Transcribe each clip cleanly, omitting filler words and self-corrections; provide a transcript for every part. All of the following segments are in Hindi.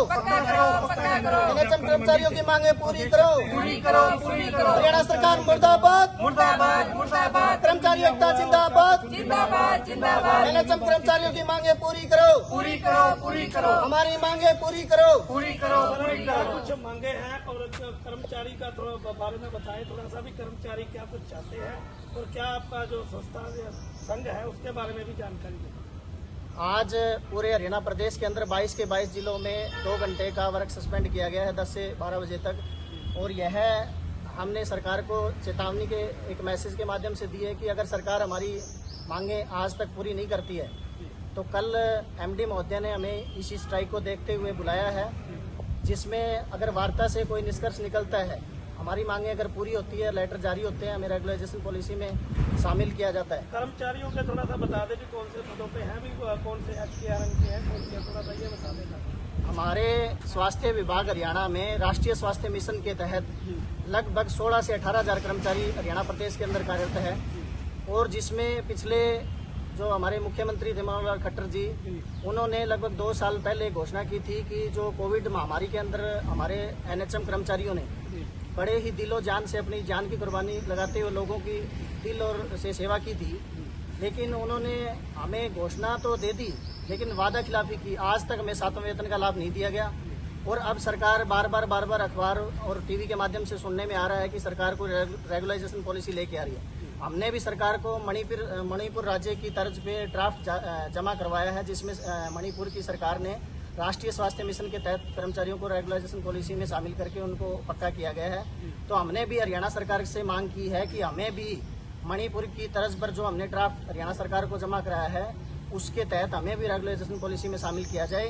एनएचएम कर्मचारियों की मांगे पूरी करो। हरियाणा सरकार मुर्दाबाद। कर्मचारी एकता जिंदाबाद। एनएचएम कर्मचारियों की मांगे पूरी करो। हमारी मांगे पूरी करो। कुछ मांगे हैं और कर्मचारी का थोड़ा बारे में बताएं, थोड़ा सा भी कर्मचारी क्या कुछ चाहते हैं और क्या आपका जो संस्था संघ है उसके बारे में भी जानकारी दें। आज पूरे हरियाणा प्रदेश के अंदर 22 के 22 जिलों में 2 घंटे का वर्क सस्पेंड किया गया है 10 से 12 बजे तक। और यह हमने सरकार को चेतावनी के एक मैसेज के माध्यम से दी है कि अगर सरकार हमारी मांगे आज तक पूरी नहीं करती है तो कल एमडी महोदय ने हमें इसी स्ट्राइक को देखते हुए बुलाया है, जिसमें अगर वार्ता से कोई निष्कर्ष निकलता है, हमारी मांगे अगर पूरी होती है, लेटर जारी होते हैं, हमें रेगुलाइजेशन पॉलिसी में शामिल किया जाता है। कर्मचारियों के थोड़ा सा बता दें कि कौन से पदों पे हैं, भी कौन से HKRN के हैं, कौन से, थोड़ा सा ये बता देना। हमारे स्वास्थ्य विभाग हरियाणा में राष्ट्रीय स्वास्थ्य मिशन के तहत लगभग 16 से 18 हजार कर्मचारी हरियाणा प्रदेश के अंदर कार्यरत है, और जिसमें पिछले जो हमारे मुख्यमंत्री थे मनोहर लाल खट्टर जी, उन्होंने लगभग 2 साल पहले घोषणा की थी कि जो कोविड महामारी के अंदर हमारे एनएचएम कर्मचारियों ने बड़े ही दिलो जान से अपनी जान की कुर्बानी लगाते हुए लोगों की दिल और से सेवा की थी, लेकिन उन्होंने हमें घोषणा तो दे दी लेकिन वादा खिलाफी की। आज तक हमें 7वें वेतन का लाभ नहीं दिया गया, और अब सरकार बार बार अखबार और टीवी के माध्यम से सुनने में आ रहा है कि सरकार को रेगुलाइजेशन पॉलिसी लेके आ रही है। हमने भी सरकार को मणिपुर राज्य की तर्ज पे ड्राफ्ट जमा करवाया है, जिसमें मणिपुर की सरकार ने राष्ट्रीय स्वास्थ्य मिशन के तहत कर्मचारियों को रेगुलाइजेशन पॉलिसी में शामिल करके उनको पक्का किया गया है। तो हमने भी हरियाणा सरकार से मांग की है कि हमें भी मणिपुर की तर्ज पर जो हमने ड्राफ्ट हरियाणा सरकार को जमा कराया है उसके तहत हमें भी रेगुलाइजेशन पॉलिसी में शामिल किया जाए,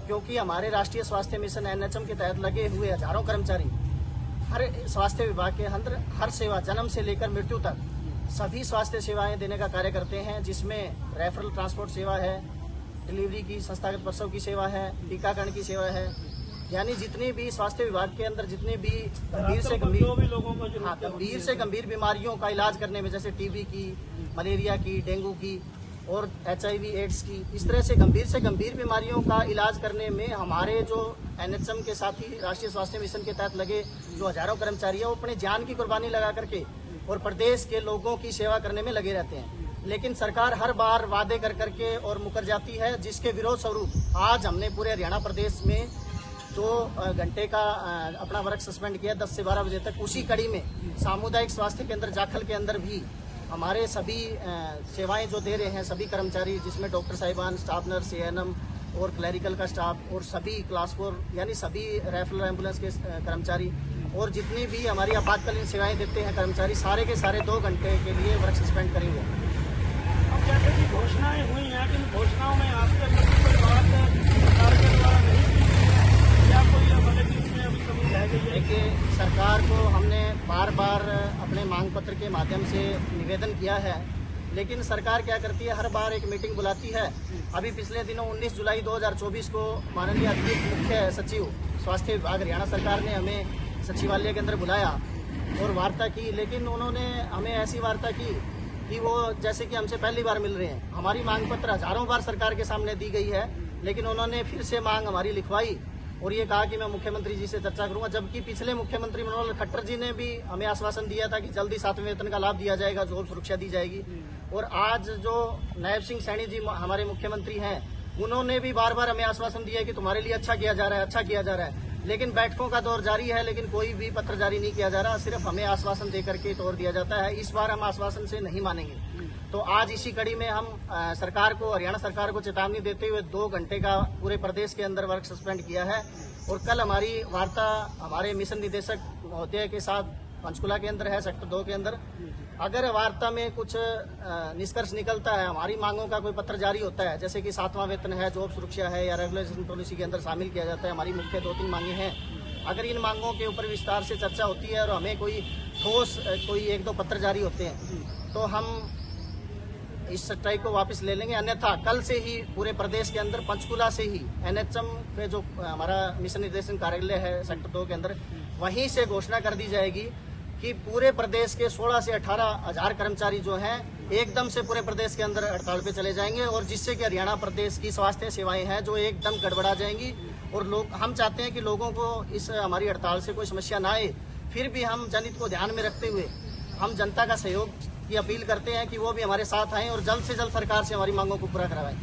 क्योंकि हमारे राष्ट्रीय स्वास्थ्य मिशन एनएचएम के तहत लगे हुए हजारों कर्मचारी हर स्वास्थ्य विभाग के अंदर हर सेवा जन्म से लेकर मृत्यु तक सभी स्वास्थ्य सेवाएं देने का कार्य करते हैं, जिसमें रेफरल ट्रांसपोर्ट सेवा है, डिलीवरी की संस्थागत प्रसव की सेवा है, टीकाकरण की सेवा है, यानी जितनी भी स्वास्थ्य विभाग के अंदर जितनी भी गंभीर से गंभीर बीमारियों का इलाज करने में, जैसे टीबी की, मलेरिया की, डेंगू की और HIV एड्स की, इस तरह से गंभीर बीमारियों का इलाज करने में हमारे जो एनएचएम के साथी राष्ट्रीय स्वास्थ्य मिशन के तहत लगे जो हजारों कर्मचारी है वो अपने जान की कुर्बानी लगा करके और प्रदेश के लोगों की सेवा करने में लगे रहते हैं। लेकिन सरकार हर बार वादे कर करके और मुकर जाती है, जिसके विरोध स्वरूप आज हमने पूरे हरियाणा प्रदेश में 2 घंटे का अपना वर्क सस्पेंड किया 10 से 12 बजे तक। उसी कड़ी में सामुदायिक स्वास्थ्य केंद्र जाखल के अंदर भी हमारे सभी सेवाएं जो दे रहे हैं सभी कर्मचारी, जिसमें डॉक्टर साहिबान, स्टाफ नर्स, ANM और क्लैरिकल का स्टाफ और सभी क्लास 4 यानी सभी रेफरल एम्बुलेंस के कर्मचारी और जितनी भी हमारी आपातकालीन सेवाएं देते हैं कर्मचारी, सारे के सारे 2 घंटे के लिए वर्क सस्पेंड करेंगे। अब जैसे कि घोषणाएं हुई हैं, कि घोषणाओं में आज तक कोई बात सरकार के द्वारा नहीं की या कोई हमारे बीच में अभी कमी रह गई है? देखिए, सरकार को हमने बार अपने मांग पत्र के माध्यम से निवेदन किया है, लेकिन सरकार क्या करती है, हर बार एक मीटिंग बुलाती है। अभी पिछले दिनों 19 जुलाई 2024 को माननीय अतिरिक्त मुख्य सचिव स्वास्थ्य विभाग हरियाणा सरकार ने हमें सचिवालय के अंदर बुलाया और वार्ता की, लेकिन उन्होंने हमें ऐसी वार्ता की कि वो जैसे कि हमसे पहली बार मिल रहे हैं। हमारी मांग पत्र हजारों बार सरकार के सामने दी गई है, लेकिन उन्होंने फिर से मांग हमारी लिखवाई और ये कहा कि मैं मुख्यमंत्री जी से चर्चा करूंगा, जबकि पिछले मुख्यमंत्री मनोहर लाल खट्टर जी ने भी हमें आश्वासन दिया था कि जल्दी 7वें वेतन का लाभ दिया जाएगा, जॉब सुरक्षा दी जाएगी। और आज जो नायब सिंह सैनी जी हमारे मुख्यमंत्री हैं, उन्होंने भी बार हमें आश्वासन दिया है कि तुम्हारे लिए अच्छा किया जा रहा है, लेकिन बैठकों का दौर जारी है, लेकिन कोई भी पत्र जारी नहीं किया जा रहा, सिर्फ हमें आश्वासन देकर के तोड़ दिया जाता है। इस बार हम आश्वासन से नहीं मानेंगे। तो आज इसी कड़ी में हम सरकार को, हरियाणा सरकार को चेतावनी देते हुए 2 घंटे का पूरे प्रदेश के अंदर वर्क सस्पेंड किया है। और कल हमारी वार्ता हमारे मिशन निदेशक महोदय के साथ पंचकुला के अंदर है, सेक्टर 2 के अंदर। अगर वार्ता में कुछ निष्कर्ष निकलता है, हमारी मांगों का कोई पत्र जारी होता है, जैसे कि 7वां वेतन है, जॉब सुरक्षा है या रेगुलेशन पॉलिसी के अंदर शामिल किया जाता है, हमारी मुख्य 2-3 मांगे हैं। अगर इन मांगों के ऊपर विस्तार से चर्चा होती है और हमें कोई ठोस कोई 1-2 पत्र जारी होते हैं तो हम इस स्ट्राइक को वापस ले लेंगे, अन्यथा कल से ही पूरे प्रदेश के अंदर पंचकुला से ही एनएचएम पे जो हमारा मिशन निर्देशन कार्यालय है सेक्टर 2 के अंदर, वहीं से घोषणा कर दी जाएगी कि पूरे प्रदेश के 16 से 18 हजार कर्मचारी जो हैं एकदम से पूरे प्रदेश के अंदर हड़ताल पे चले जाएंगे, और जिससे कि हरियाणा प्रदेश की स्वास्थ्य सेवाएं हैं जो एकदम गड़बड़ा जाएंगी और लोग हम चाहते हैं कि लोगों को इस हमारी हड़ताल से कोई समस्या ना आए। फिर भी हम जनहित को ध्यान में रखते हुए हम जनता का सहयोग की अपील करते हैं कि वो भी हमारे साथ आएं और जल्द से जल्द सरकार से हमारी मांगों को पूरा करवाएं।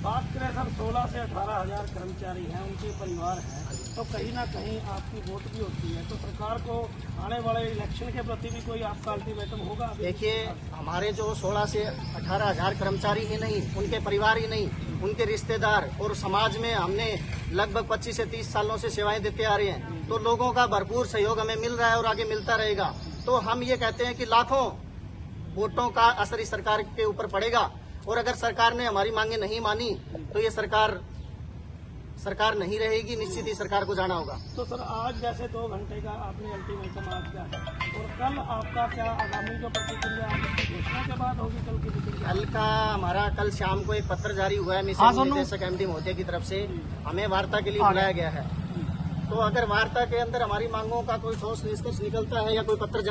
बात करें सर, 16 से 18,000 कर्मचारी हैं, उनके परिवार हैं, तो कहीं ना कहीं आपकी वोट भी होती है, तो सरकार को आने वाले इलेक्शन के प्रति भी कोई आपका अल्टीमेटम होगा? देखिए, हमारे जो 16 से 18,000 कर्मचारी ही नहीं, उनके परिवार ही नहीं, उनके रिश्तेदार और समाज में हमने लगभग 25 से 30 सालों से सेवाएं देते आ रहे हैं, तो लोगों का भरपूर सहयोग हमें मिल रहा है और आगे मिलता रहेगा। तो हम ये कहते हैं कि लाखों वोटों का असर इस सरकार के ऊपर पड़ेगा और अगर सरकार ने हमारी मांगे नहीं मानी तो ये सरकार नहीं रहेगी, निश्चित ही सरकार को जाना होगा। तो सर, आज जैसे 2 घंटे का आपने अल्टीमेटम आज किया है, और कल आपका क्या आगामी जो प्रतिक्रिया आपकी घोषणा के बाद होगी? कल की प्रतिक्रिया? कल का हमारा कल शाम को एक पत्र जारी हुआ है मिशन निदेशक MD महोदय की तरफ से, हमें वार्ता के लिए बुलाया गया है। तो अगर वार्ता के अंदर हमारी मांगों का कोई ठोस निष्कर्ष निकलता है या कोई पत्र